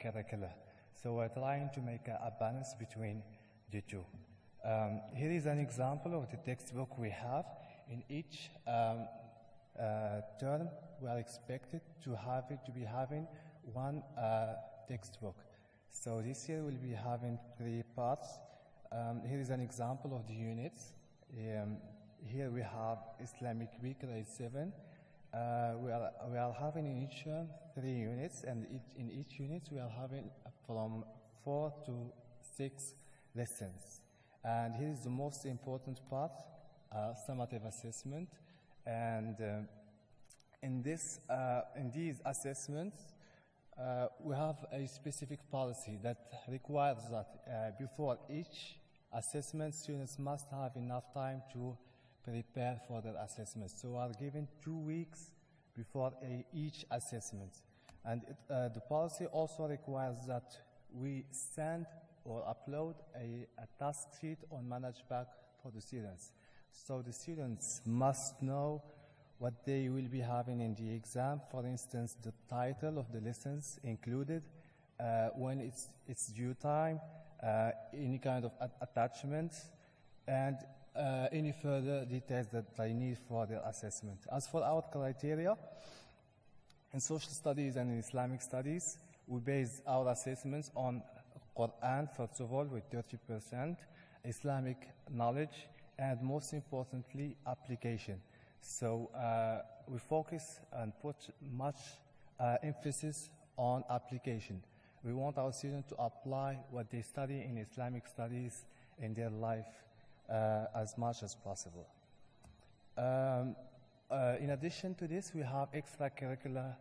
curricula. So we're trying to make a balance between the two. Here is an example of the textbook we have. In each term, we are expected to be having one textbook. So this year we'll be having 3 parts. Here is an example of the units. Here we have Islamic week grade 7. We are having in each term 3 units, and in each unit we are having from 4 to 6 lessons. And here is the most important part, summative assessment. And in these assessments, we have a specific policy that requires that before each assessment, students must have enough time to prepare for their assessment. So we are given 2 weeks before each assessment. And the policy also requires that we send or upload a task sheet on ManagePack for the students. So the students must know what they will be having in the exam. For instance, the title of the lessons included, when it's due time, any kind of attachments, and any further details that they need for their assessment. As for our criteria, in social studies and in Islamic studies, we base our assessments on Quran, first of all, with 30%, Islamic knowledge, and most importantly, application. So we focus and put much emphasis on application. We want our students to apply what they study in Islamic studies in their life as much as possible. In addition to this, we have extracurricular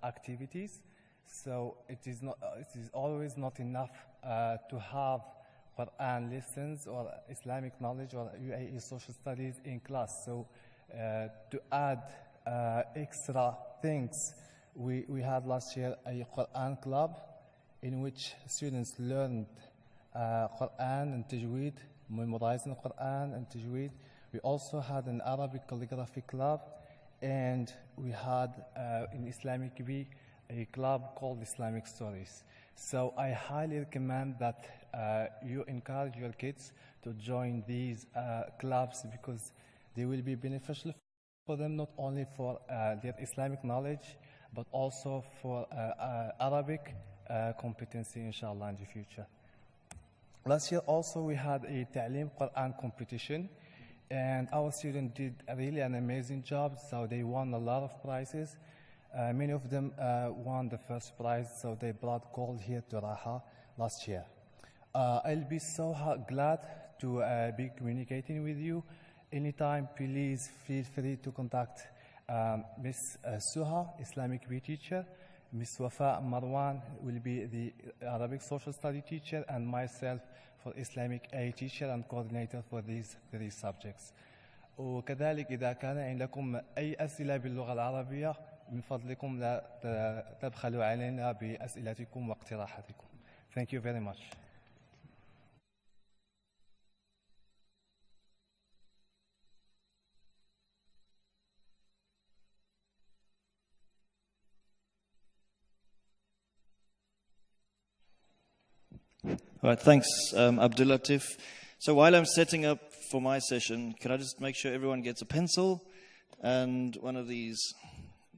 activities. So it is always not enough to have Quran lessons or Islamic knowledge or UAE social studies in class. So to add extra things, we had last year a Quran club in which students learned Quran and Tajweed, memorizing Quran and Tajweed. We also had an Arabic calligraphy club, and we had in Islamic week a club called Islamic Stories. So I highly recommend that you encourage your kids to join these clubs, because they will be beneficial for them, not only for their Islamic knowledge, but also for Arabic competency, inshallah, in the future. Last year also we had a Ta'lim Quran competition, and our students did really an amazing job, so they won a lot of prizes. Many of them won the first prize, so they brought gold here to Raha last year. I'll be so glad to be communicating with you. Anytime, please feel free to contact Miss Suha, Islamic B teacher. Miss Wafa Marwan will be the Arabic social study teacher, and myself for Islamic A teacher and coordinator for these 3 subjects. وكذلك إذا كان عندكم أي أسئلة باللغة العربية من فضلكم لا تبخلوا علينا بأسئلتكم واقتراحاتكم. Thank you very much. All right, thanks, Abdul Latif. So while I'm setting up for my session, can I just make sure everyone gets a pencil and one of these?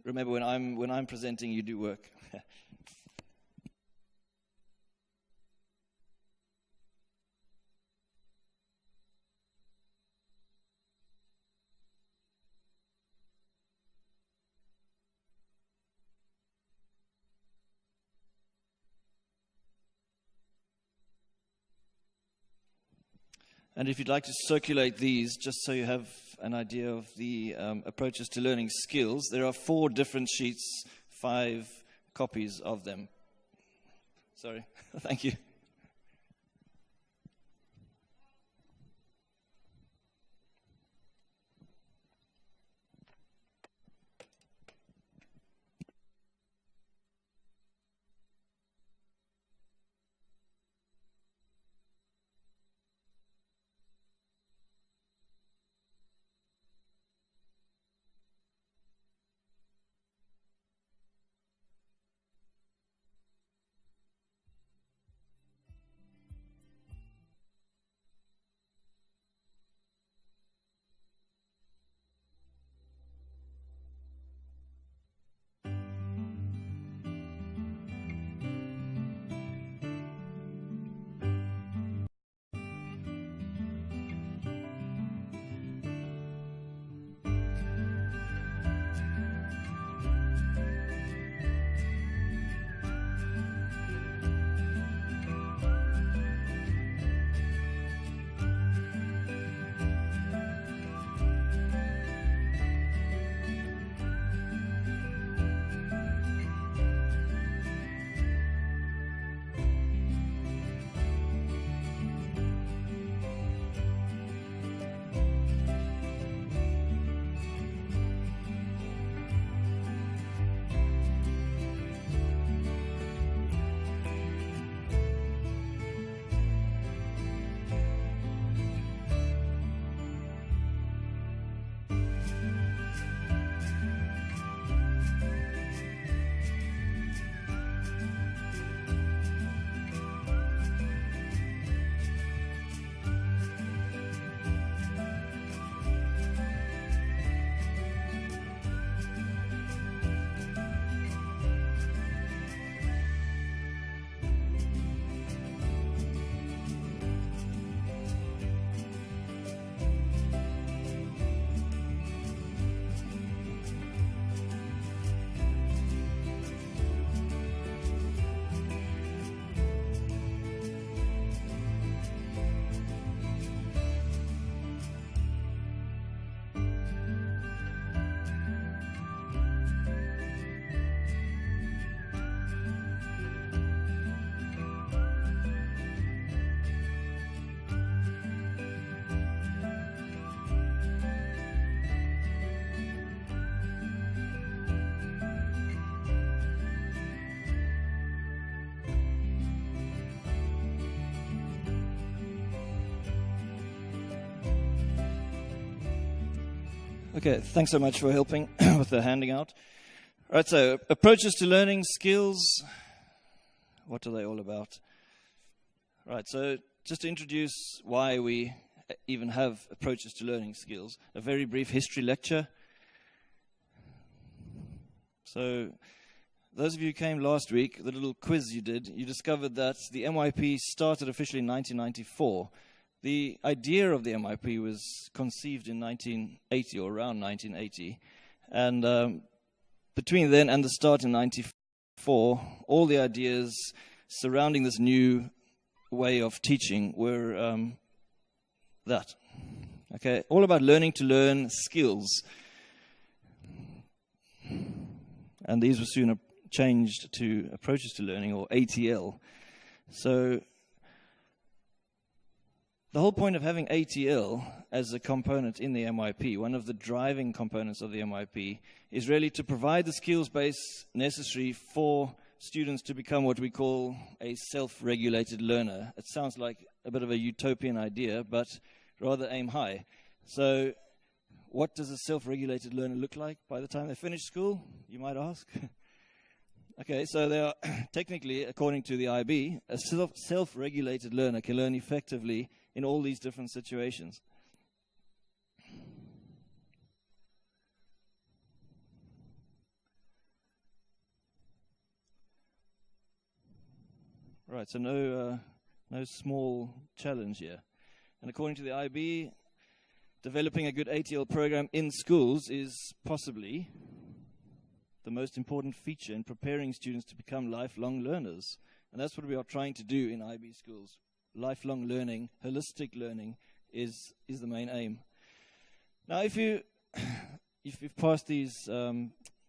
Remember, when I'm presenting, you do work. And if you'd like to circulate these, just so you have an idea of the approaches to learning skills, there are 4 different sheets, 5 copies of them. Sorry, thank you. Okay, thanks so much for helping with the handing out. All right, so approaches to learning skills. What are they all about? Right, so just to introduce why we even have approaches to learning skills, a very brief history lecture. So those of you who came last week, the little quiz you did, you discovered that the MYP started officially in 1994. The idea of the MYP was conceived in 1980 or around 1980. And between then and the start in 94, all the ideas surrounding this new way of teaching were that. Okay, all about learning to learn skills. And these were soon changed to approaches to learning, or ATL. So the whole point of having ATL as a component in the MYP, one of the driving components of the MYP, is really to provide the skills base necessary for students to become what we call a self-regulated learner. It sounds like a bit of a utopian idea, but rather aim high. So what does a self-regulated learner look like by the time they finish school, you might ask? Okay, so they are technically, according to the IB, a self-regulated learner can learn effectively in all these different situations. Right, so no small challenge here. And according to the IB, developing a good ATL program in schools is possibly the most important feature in preparing students to become lifelong learners. And that's what we are trying to do in IB schools. Lifelong learning, holistic learning is the main aim. Now, if you've passed these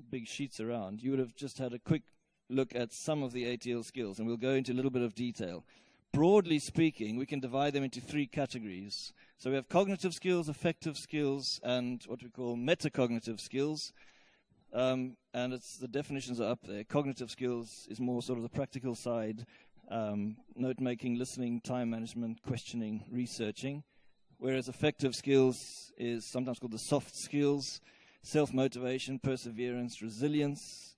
big sheets around, you would have just had a quick look at some of the ATL skills, and we'll go into a little bit of detail. Broadly speaking, we can divide them into three categories. So we have cognitive skills, affective skills, and what we call metacognitive skills. And the definitions are up there. Cognitive skills is more sort of the practical side, note-making, listening, time management, questioning, researching. Whereas affective skills is sometimes called the soft skills, self-motivation, perseverance, resilience,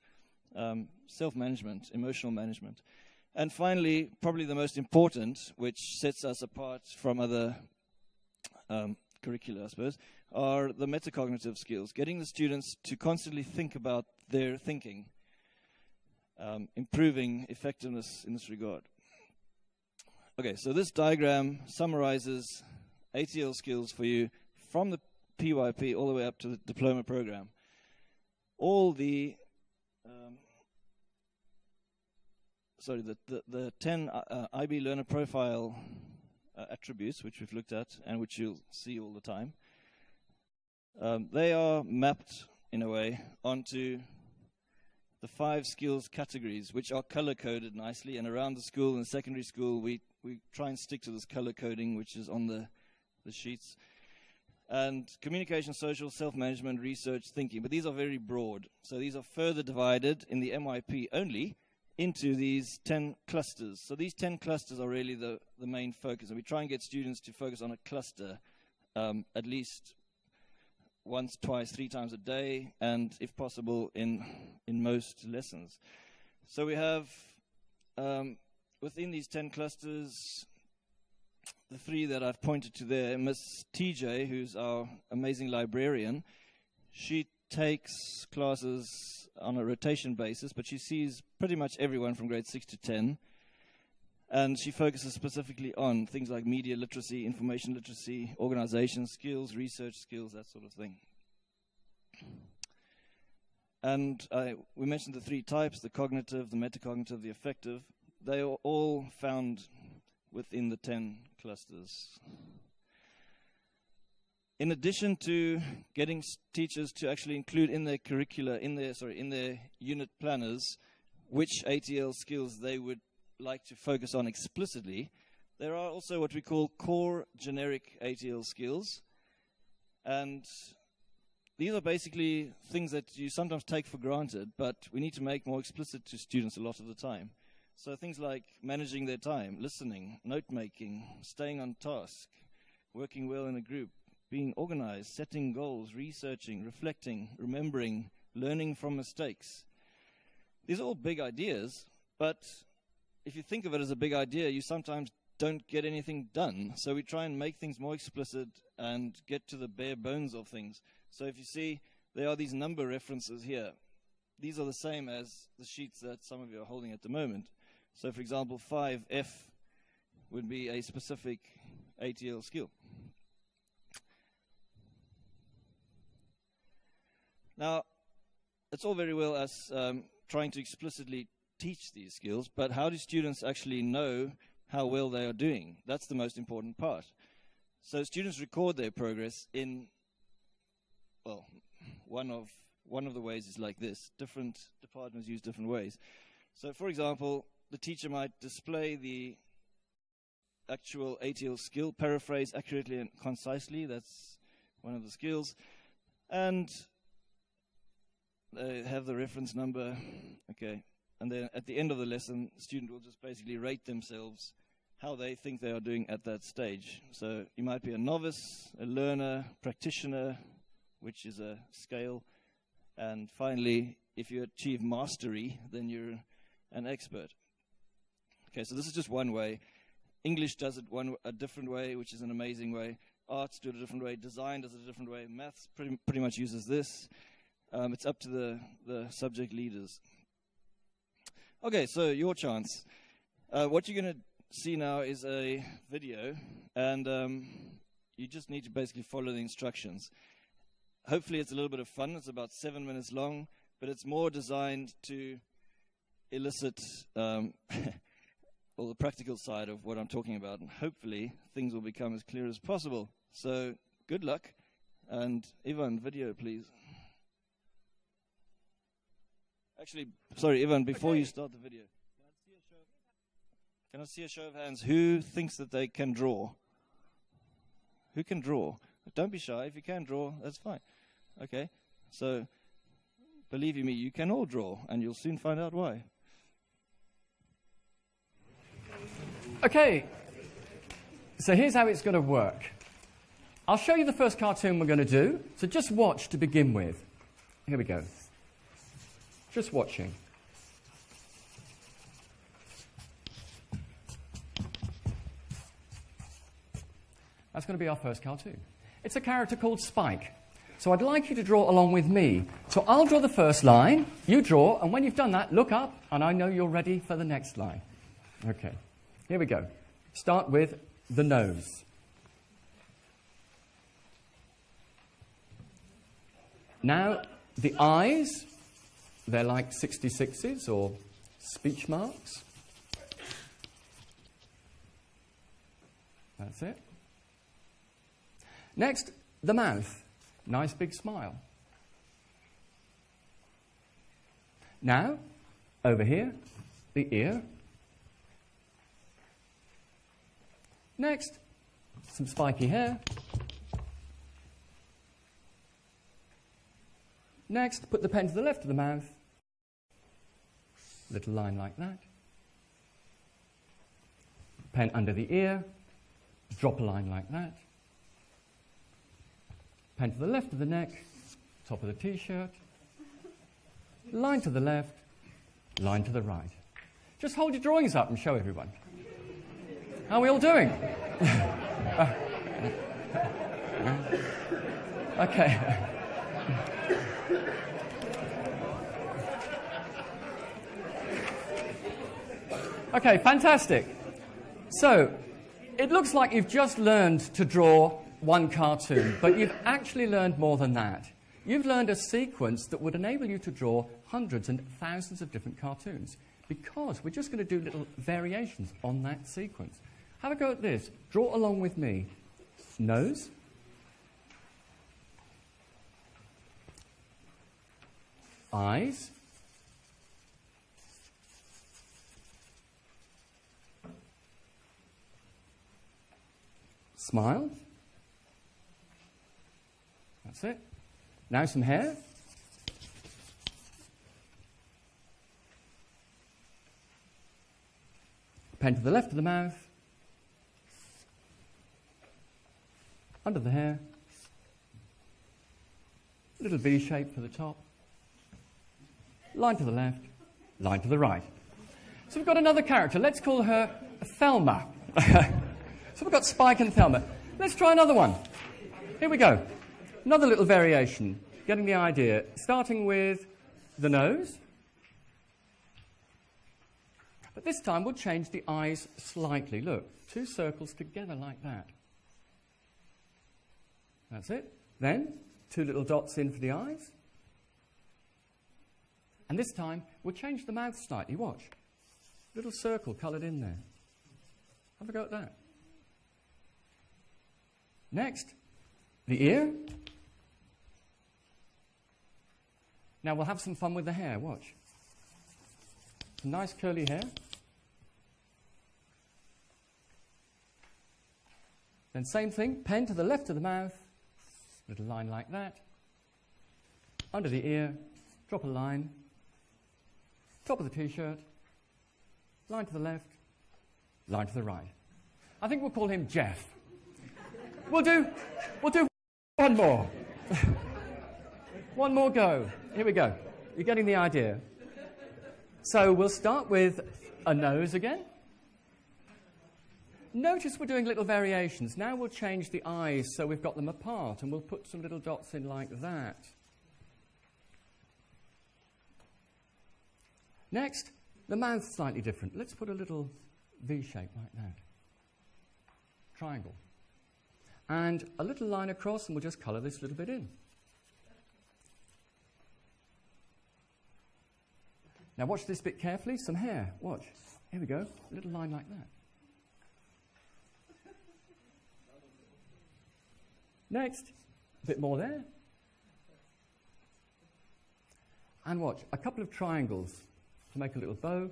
self-management, emotional management. And finally, probably the most important, which sets us apart from other curricula, I suppose, are the metacognitive skills, getting the students to constantly think about their thinking, improving effectiveness in this regard. Okay, so this diagram summarizes ATL skills for you from the PYP all the way up to the diploma program. All the the 10 IB learner profile attributes, which we've looked at and which you'll see all the time, they are mapped in a way onto the 5 skills categories, which are color-coded nicely. And around the school, in secondary school, we try and stick to this color coding, which is on the sheets. And communication, social, self-management, research, thinking. But these are very broad. So these are further divided in the MYP only into these 10 clusters. So these 10 clusters are really the main focus. And we try and get students to focus on a cluster at least once, twice, 3 times a day, and if possible in most lessons. So we have within these 10 clusters, the 3 that I've pointed to there. Miss TJ, who's our amazing librarian, she takes classes on a rotation basis, but she sees pretty much everyone from grade 6 to 10. And she focuses specifically on things like media literacy, information literacy, organization skills, research skills, that sort of thing. And we mentioned the 3 types, the cognitive, the metacognitive, the affective. They are all found within the 10 clusters. In addition to getting teachers to actually include in their curricula, in their unit planners, which ATL skills they would like to focus on explicitly, there are also what we call core generic ATL skills. And these are basically things that you sometimes take for granted, but we need to make more explicit to students a lot of the time. So things like managing their time, listening, note-making, staying on task, working well in a group, being organized, setting goals, researching, reflecting, remembering, learning from mistakes. These are all big ideas, but if you think of it as a big idea, you sometimes don't get anything done. So we try and make things more explicit and get to the bare bones of things. So if you see, there are these number references here. These are the same as the sheets that some of you are holding at the moment. So for example, 5F would be a specific ATL skill. Now, it's all very well us trying to explicitly teach these skills, but how do students actually know how well they are doing? That's the most important part. So students record their progress in, well, one of the ways is like this. Different departments use different ways. So for example, the teacher might display the actual ATL skill, paraphrase accurately and concisely, that's one of the skills, and they have the reference number, okay, and then at the end of the lesson, the student will just basically rate themselves how they think they are doing at that stage. So you might be a novice, a learner, practitioner, which is a scale, and finally, if you achieve mastery, then you're an expert. Okay, so this is just one way. English does it a different way, which is an amazing way. Arts do it a different way. Design does it a different way. Maths pretty much uses this. It's up to the subject leaders. Okay, so your chance. What you're going to see now is a video, and you just need to basically follow the instructions. Hopefully it's a little bit of fun. It's about 7 minutes long, but it's more designed to elicit all the practical side of what I'm talking about, and hopefully things will become as clear as possible. So good luck, and Ivan, video please. Actually, sorry, Ivan, before you start the video, can I see a show of hands? Who thinks that they can draw? Who can draw? Don't be shy. If you can draw, that's fine. Okay, so believe you me, you can all draw, and you'll soon find out why. Okay, so here's how it's going to work. I'll show you the first cartoon we're going to do, so just watch to begin with. Here we go. Just watching. That's going to be our first cartoon. It's a character called Spike. So I'd like you to draw along with me. So I'll draw the first line, you draw, and when you've done that, look up, and I know you're ready for the next line. Okay, here we go. Start with the nose. Now, the eyes, they're like 66s or speech marks. That's it. Next, the mouth. Nice big smile. Now, over here, the ear. Next, some spiky hair. Next, put the pen to the left of the mouth. Little line like that. Pen under the ear. Drop a line like that. Pen to the left of the neck, top of the t-shirt, line to the left, line to the right. Just hold your drawings up and show everyone. How are we all doing? Okay. Okay, fantastic. So, it looks like you've just learned to draw one cartoon, but you've actually learned more than that. You've learned a sequence that would enable you to draw hundreds and thousands of different cartoons, because we're just going to do little variations on that sequence. Have a go at this. Draw along with me. Nose. Eyes. Smile. That's it. Now some hair. Pen to the left of the mouth. Under the hair. little V shape for the top, line to the left, line to the right. So we've got another character. Let's call her Thelma. So we've got Spike and Thelma. Let's try another one. Here we go. Another little variation, getting the idea. Starting with the nose. But this time we'll change the eyes slightly. Look, two circles together like that. That's it. Then, two little dots in for the eyes. And this time, we'll change the mouth slightly. Watch. Little circle coloured in there. Have a go at that. Next, the ear. Now we'll have some fun with the hair. Watch. Some nice curly hair. Then same thing, pen to the left of the mouth. Little line like that. Under the ear, drop a line. Top of the t-shirt. Line to the left. Line to the right. I think we'll call him Jeff. We'll do one more. One more go. Here we go. You're getting the idea. So we'll start with a nose again. Notice we're doing little variations. Now we'll change the eyes so we've got them apart, and we'll put some little dots in like that. Next, the mouth slightly different. Let's put a little V shape like that. Triangle. And a little line across, and we'll just colour this little bit in. Now watch this bit carefully. Some hair. Watch. Here we go. A little line like that. Next, a bit more there. And watch, a couple of triangles to make a little bow.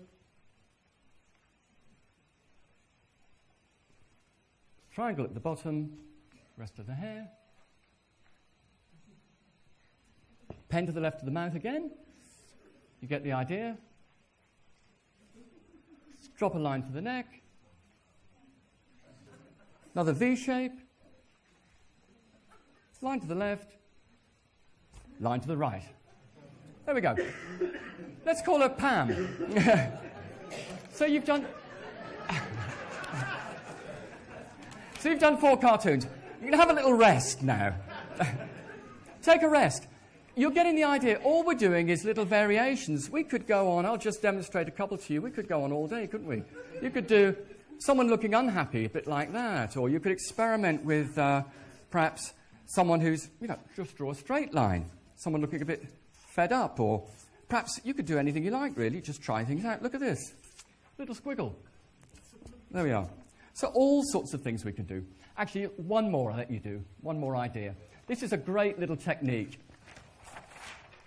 Triangle at the bottom, rest of the hair. Pen to the left of the mouth again. You get the idea. Drop a line for the neck. Another V shape. Line to the left. Line to the right. There we go. Let's call her Pam. So you've done 4 cartoons. You can have a little rest now. Take a rest. You're getting the idea. All we're doing is little variations. We could go on. I'll just demonstrate a couple to you. We could go on all day, couldn't we? You could do someone looking unhappy, a bit like that. Or you could experiment with perhaps someone who's, just draw a straight line. Someone looking a bit fed up. Or perhaps you could do anything you like, really. Just try things out. Look at this. Little squiggle. There we are. So all sorts of things we can do. Actually, one more I'll let you do. One more idea. This is a great little technique.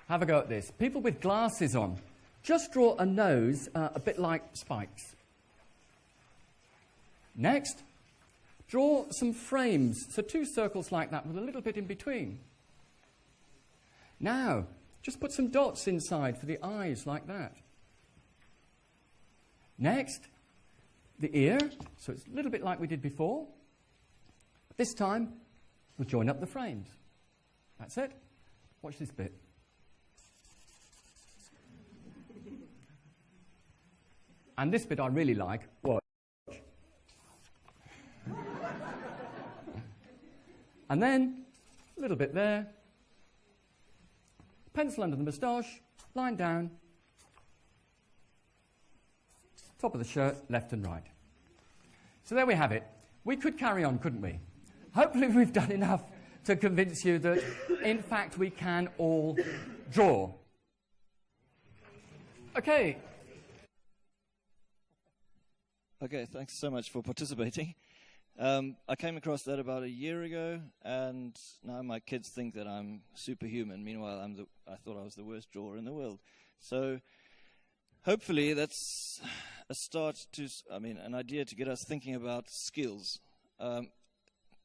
Have a go at this. People with glasses on. Just draw a nose a bit like Spike's. Next, draw some frames. So 2 circles like that with a little bit in between. Now, just put some dots inside for the eyes like that. Next, the ear. So it's a little bit like we did before. But this time, we'll join up the frames. That's it. Watch this bit. And this bit I really like. Watch. And then, a little bit there. Pencil under the moustache, line down. Top of the shirt, left and right. So there we have it. We could carry on, couldn't we? Hopefully we've done enough to convince you that, in fact, we can all draw. Okay. Okay, thanks so much for participating. I came across that about a year ago, and now my kids think that I'm superhuman. Meanwhile, I thought I was the worst drawer in the world. So hopefully that's a start to, an idea to get us thinking about skills.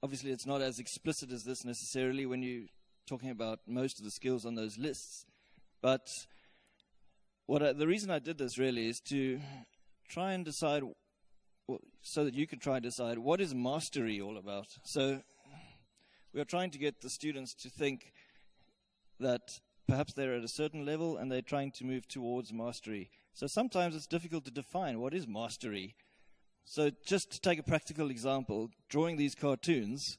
Obviously, it's not as explicit as this necessarily when you're talking about most of the skills on those lists. But the reason I did this really is to try and decide, so that you can try and decide, what is mastery all about? So we are trying to get the students to think that perhaps they're at a certain level and they're trying to move towards mastery. So sometimes it's difficult to define what is mastery. So just to take a practical example, drawing these cartoons,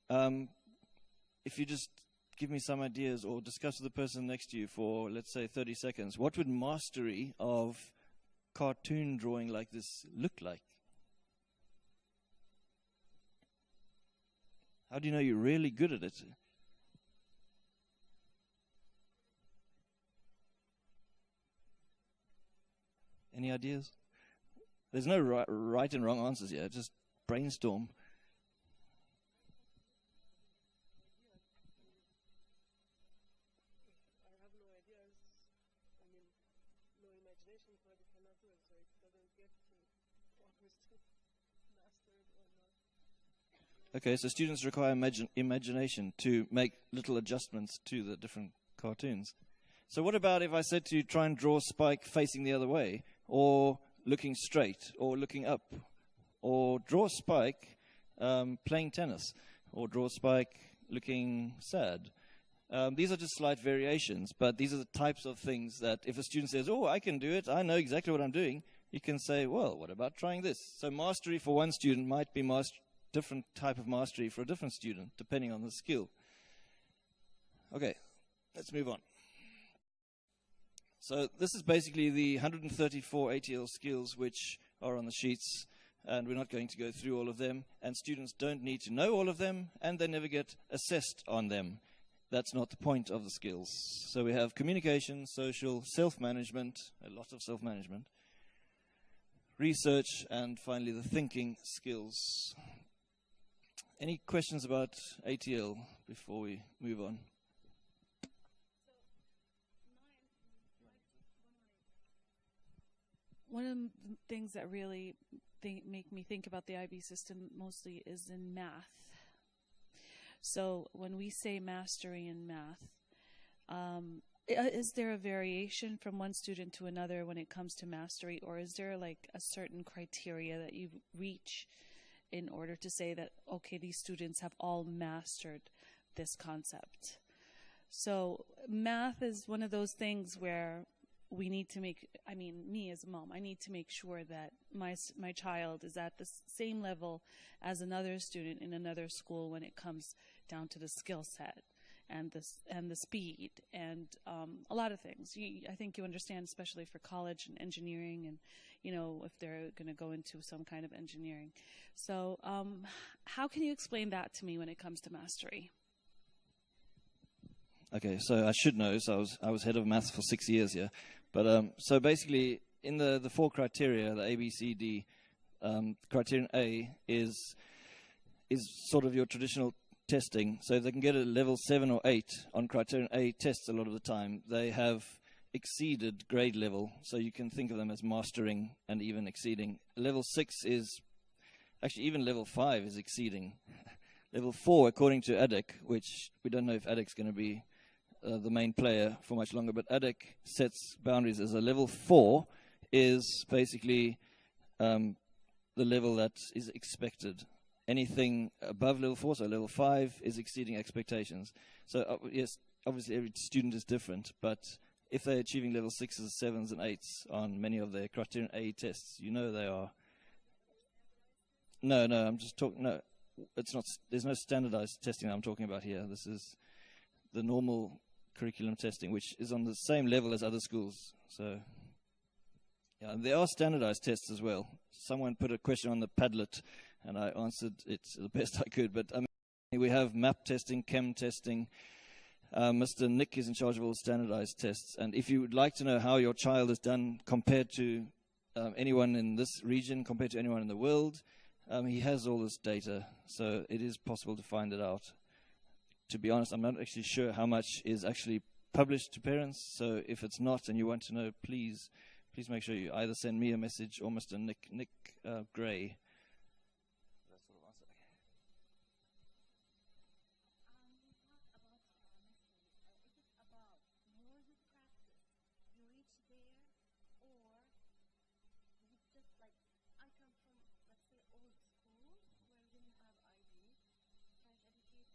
if you just give me some ideas or discuss with the person next to you for, let's say, 30 seconds, what would mastery of cartoon drawing like this look like? How do you know you're really good at it? Any ideas? There's no right and wrong answers here. Just brainstorm. I have no ideas. I mean, no imagination for the cannot do it, so it doesn't get to focus to master it or not. Okay, so students require imagination to make little adjustments to the different cartoons. So what about if I said to you, try and draw Spike facing the other way, or looking straight, or looking up, or draw Spike playing tennis, or draw Spike looking sad? These are just slight variations, but these are the types of things that if a student says, oh, I can do it, I know exactly what I'm doing, you can say, well, what about trying this? So mastery for one student might be different type of mastery for a different student, depending on the skill. Okay, let's move on. So this is basically the 134 ATL skills which are on the sheets, and we're not going to go through all of them, and students don't need to know all of them, and they never get assessed on them. That's not the point of the skills. So we have communication, social, self-management, a lot of self-management, research, and finally the thinking skills. Any questions about ATL before we move on? One of the things that really make me think about the IB system mostly is in math. So when we say mastery in math, is there a variation from one student to another when it comes to mastery, or is there like a certain criteria that you reach in order to say that, okay, these students have all mastered this concept? So math is one of those things where we need to make, I mean, me as a mom, I need to make sure that my child is at the same level as another student in another school when it comes down to the skill set and the speed and a lot of things. I think you understand, especially for college and engineering, and you know, if they're going to go into some kind of engineering. So how can you explain that to me when it comes to mastery? Okay, so I should know. So I was head of maths for 6 years here. But so basically, in the four criteria, the A, B, C, D, criterion A is sort of your traditional testing. So if they can get a level 7 or 8 on criterion A tests a lot of the time, they have exceeded grade level. So you can think of them as mastering and even exceeding. Level 6 is, actually even level 5 is exceeding. Level 4, according to ADEC, which we don't know if ADEC's going to be the main player for much longer, but ADEC sets boundaries as a level 4 is basically the level that is expected. Anything above level 4, so level 5, is exceeding expectations. So yes, obviously every student is different, but if they're achieving level 6s, 7s, and 8s on many of their criterion A tests, you know they are. No, I'm just talking. No, it's not. There's no standardized testing that I'm talking about here. This is the normal curriculum testing, which is on the same level as other schools. So, yeah, there are standardized tests as well. Someone put a question on the Padlet, and I answered it the best I could. But I mean, we have MAP testing, chem testing. Mr. Nick is in charge of all standardized tests. And if you would like to know how your child has done compared to anyone in this region, compared to anyone in the world, he has all this data. So it is possible to find it out. To be honest, I'm not actually sure how much is actually published to parents. So if it's not and you want to know, please make sure you either send me a message or Mr. Nick Gray.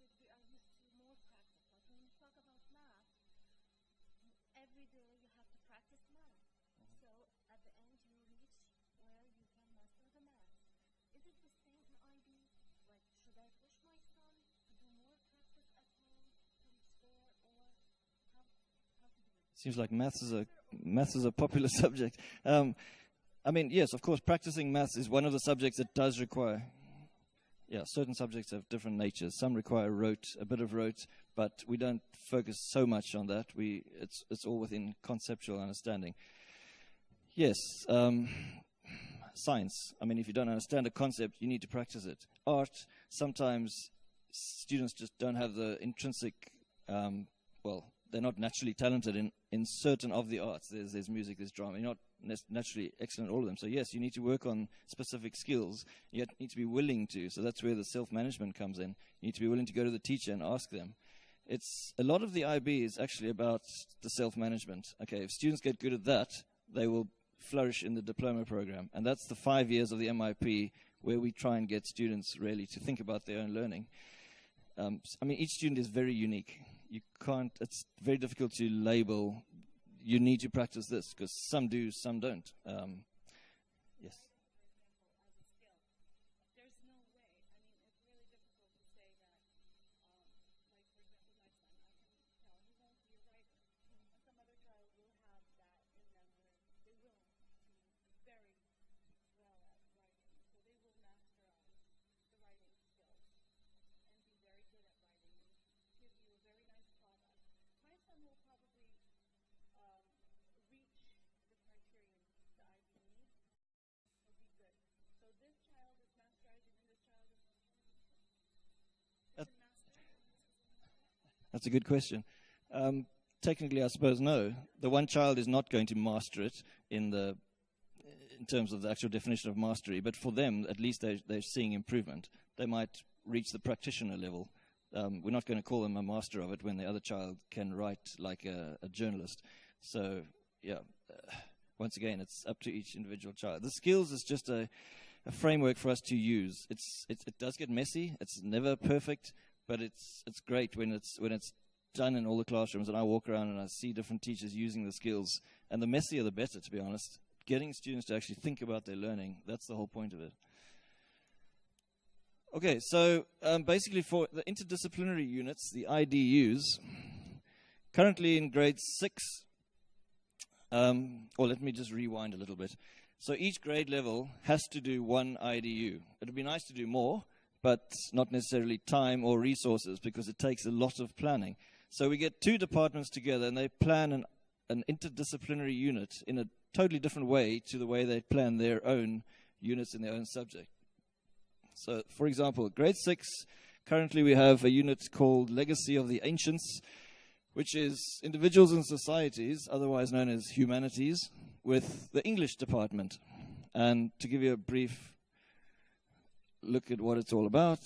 We are used to more practice. Like when we talk about math, the end you reach where you can master the math. Is it the same in IB? Like, should I push my son to do more practice at home to reach there, or how to do it? Seems like maths is a popular subject. I mean, yes, of course, practicing maths is one of the subjects that does require. Yeah, certain subjects have different natures. Some require a bit of rote, but we don't focus so much on that. It's all within conceptual understanding. Yes, science. I mean, if you don't understand a concept, you need to practice it. Art, sometimes students just don't have the intrinsic, they're not naturally talented in certain of the arts. There's music, there's drama. You're not naturally excellent at all of them. So yes, you need to work on specific skills. You need to be willing to. So that's where the self-management comes in. You need to be willing to go to the teacher and ask them. It's a lot of the IB is actually about the self-management. Okay, if students get good at that, they will flourish in the diploma program. And that's the 5 years of the MYP where we try and get students really to think about their own learning. I mean, each student is very unique. It's very difficult to label, you need to practice this, because some do, some don't. Yes. There's no way. I mean, it's really difficult to say that, like, for example, my son, I can tell he won't be a writer. And some other child will have that in them where they will do very well at writing. So they will master the writing skills and be very good at writing and give you a very nice product. My son will probably reach the criterion the IB needs. He'll be good. So this child is masterizing and this child is That's a good question. Technically, I suppose no. The one child is not going to master it in terms of the actual definition of mastery, but for them, at least they're seeing improvement. They might reach the practitioner level. We're not going to call them a master of it when the other child can write like a journalist. So, yeah, once again, it's up to each individual child. The skills is just a framework for us to use. It does get messy. It's never perfect, but it's great when it's done in all the classrooms, and I walk around and I see different teachers using the skills. And the messier, the better, to be honest. Getting students to actually think about their learning, that's the whole point of it. Okay, so basically for the interdisciplinary units, the IDUs, currently in grade 6, or let me just rewind a little bit. So each grade level has to do one IDU. It would be nice to do more, but not necessarily time or resources, because it takes a lot of planning. So we get 2 departments together and they plan an interdisciplinary unit in a totally different way to the way they plan their own units in their own subject. So, for example, grade 6, currently we have a unit called Legacy of the Ancients, which is individuals and societies, otherwise known as humanities, with the English department. And to give you a brief look at what it's all about,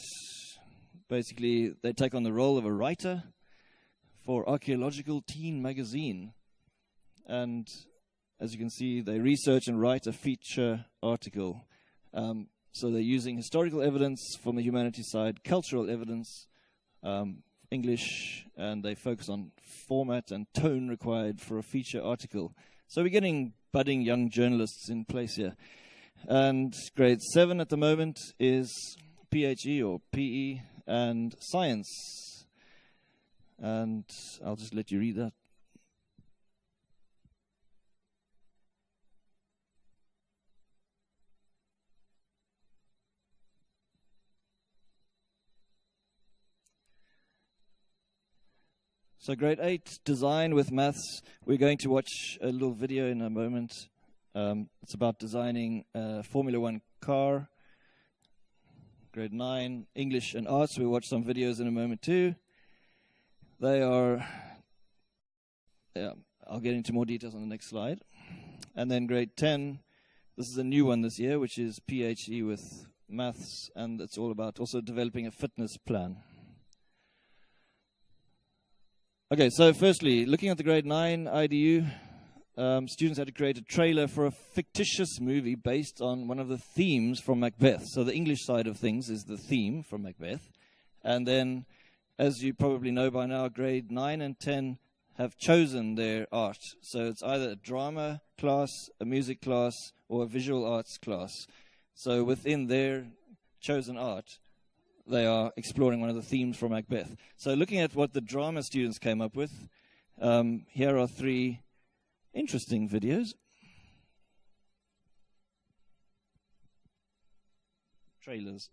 basically they take on the role of a writer for Archaeological Teen magazine. And as you can see, they research and write a feature article. So they're using historical evidence from the humanities side, cultural evidence, English, and they focus on format and tone required for a feature article. So we're getting budding young journalists in place here. And grade 7 at the moment is PHE or PE and science. And I'll just let you read that. So grade 8, design with maths. We're going to watch a little video in a moment. It's about designing a Formula 1 car. Grade 9, English and arts. We'll watch some videos in a moment too. They are, I'll get into more details on the next slide. And then grade 10, this is a new one this year, which is PHE with maths, and it's all about also developing a fitness plan. Okay, so firstly, looking at the grade 9 IDU, students had to create a trailer for a fictitious movie based on one of the themes from Macbeth. So the English side of things is the theme from Macbeth. And then, as you probably know by now, grade 9 and 10 have chosen their art. So it's either a drama class, a music class, or a visual arts class. So within their chosen art, they are exploring one of the themes from Macbeth. So looking at what the drama students came up with, here are 3 interesting videos. Trailers.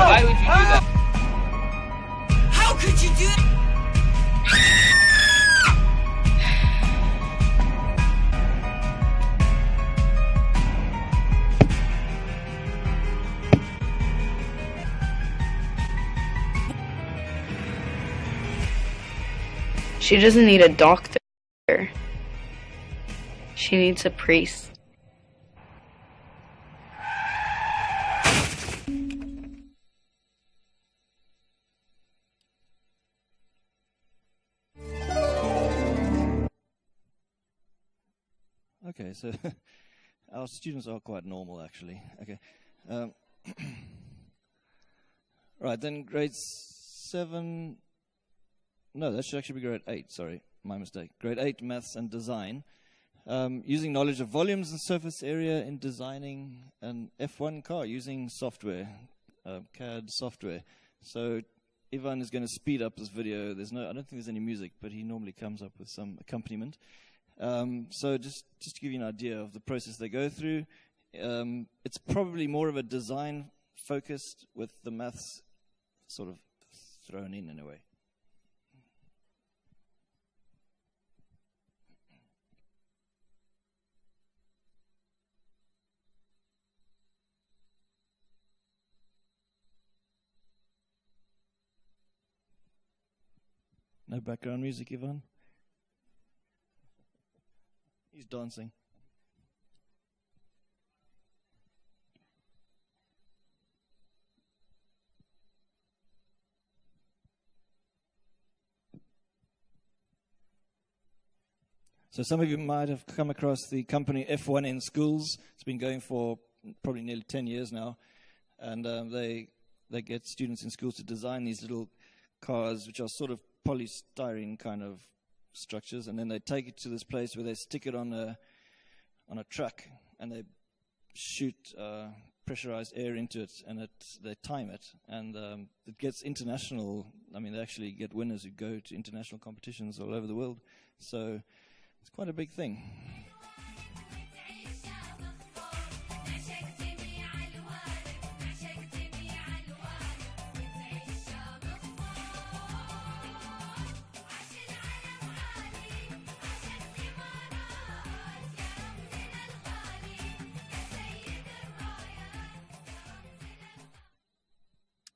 Why would you do that? How could you do it? She doesn't need a doctor. She needs a priest. Okay, so our students are quite normal, actually. Okay. Right, then grade 7. No, that should actually be grade 8, sorry, my mistake. Grade 8, maths and design. Using knowledge of volumes and surface area in designing an F1 car using software, CAD software. So Ivan is going to speed up this video. I don't think there's any music, but he normally comes up with some accompaniment. So just to give you an idea of the process they go through, it's probably more of a design focused with the maths sort of thrown in a way. No background music, Ivan? He's dancing. So some of you might have come across the company F1 in schools. It's been going for probably nearly 10 years now. And they get students in schools to design these little cars, which are sort of polystyrene kind of structures, and then they take it to this place where they stick it on a truck, and they shoot pressurized air into it, and they time it, and it gets international. I mean, they actually get winners who go to international competitions all over the world. So it's quite a big thing.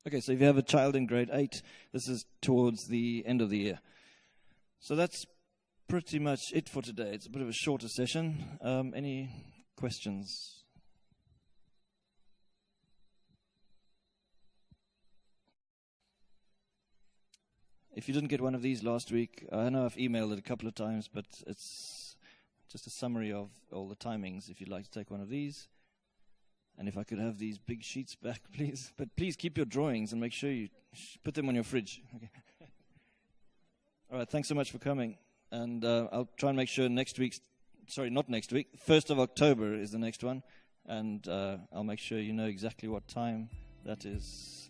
Okay, so if you have a child in grade 8, this is towards the end of the year. So that's pretty much it for today. It's a bit of a shorter session. Any questions? If you didn't get one of these last week, I know I've emailed it a couple of times, but it's just a summary of all the timings if you'd like to take one of these. And if I could have these big sheets back, please. But please keep your drawings and make sure you put them on your fridge. Okay. All right, thanks so much for coming. And I'll try and make sure next week's, sorry, not next week, 1st of October is the next one. And I'll make sure you know exactly what time that is.